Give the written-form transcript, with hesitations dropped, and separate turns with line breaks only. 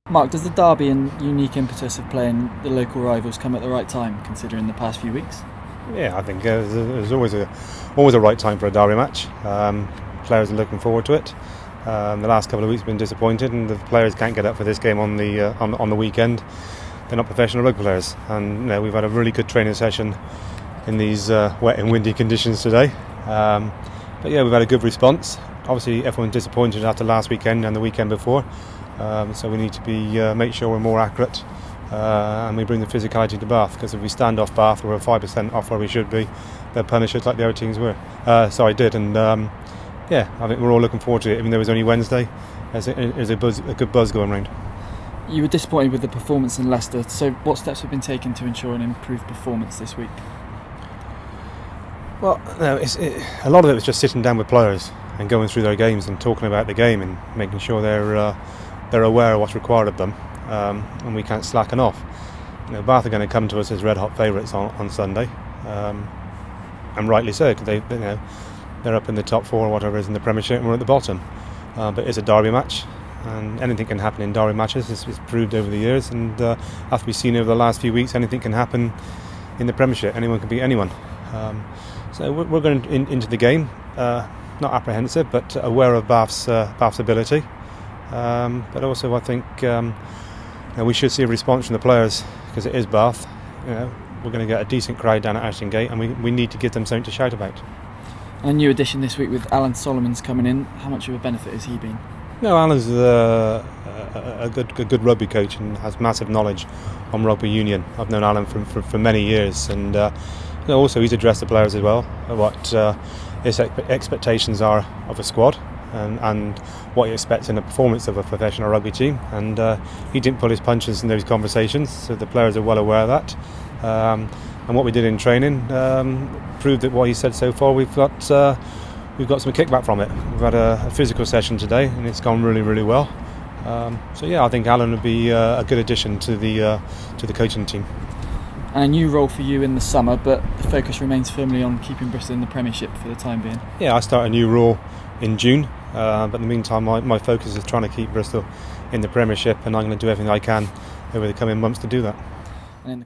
Mark, does the derby and unique impetus of playing the local rivals come at the right time, considering the past few weeks?
Yeah, I think there's always a right time for a derby match. Players are looking forward to it. The last couple of weeks have been disappointed, and the players can't get up for this game on the weekend. They're not professional rugby players, and we've had a really good training session in these wet and windy conditions today. But yeah, we've had a good response. Obviously, everyone's disappointed after last weekend and the weekend before. So we need to make sure we're more accurate and we bring the physicality to Bath, because if we stand off Bath, we're 5% off where we should be. They'll punish us like the other teams were. Yeah, I think we're all looking forward to it, even though it was only Wednesday. There's a good buzz going around.
You were disappointed with the performance in Leicester, so what steps have been taken to ensure an improved performance this week?
Well, no, a lot of it was just sitting down with players and going through their games and talking about the game and making sure they're aware of what's required of them, and we can't slacken off. Bath are going to come to us as red hot favourites on Sunday, and rightly so, because they're up in the top four or whatever is in the Premiership, and we're at the bottom. But it's a derby match, and anything can happen in derby matches. It's proved over the years, and after we've seen over the last few weeks, anything can happen in the Premiership. Anyone can beat anyone. So we're going into the game not apprehensive, but aware of Bath's ability. But also, I think we should see a response from the players, because it is Bath. We're going to get a decent crowd down at Ashton Gate, and we need to give them something to shout about.
A new addition this week with Alan Solomons coming in. How much of a benefit has he been?
No, Alan's a good rugby coach and has massive knowledge on rugby union. I've known Alan for many years, and also he's addressed the players as well, what his expectations are of a squad, and what he expects in the performance of a professional rugby team. And he didn't pull his punches in those conversations, so the players are well aware of that. And what we did in training proved that what he said so far, we've got some kickback from it. We've had a physical session today, and it's gone really, really well. I think Alan would be a good addition to the coaching team.
And a new role for you in the summer, but the focus remains firmly on keeping Bristol in the Premiership for the time being. Yeah,
I start a new role in June, but in the meantime my focus is trying to keep Bristol in the Premiership, and I'm going to do everything I can over the coming months to do that.
And in the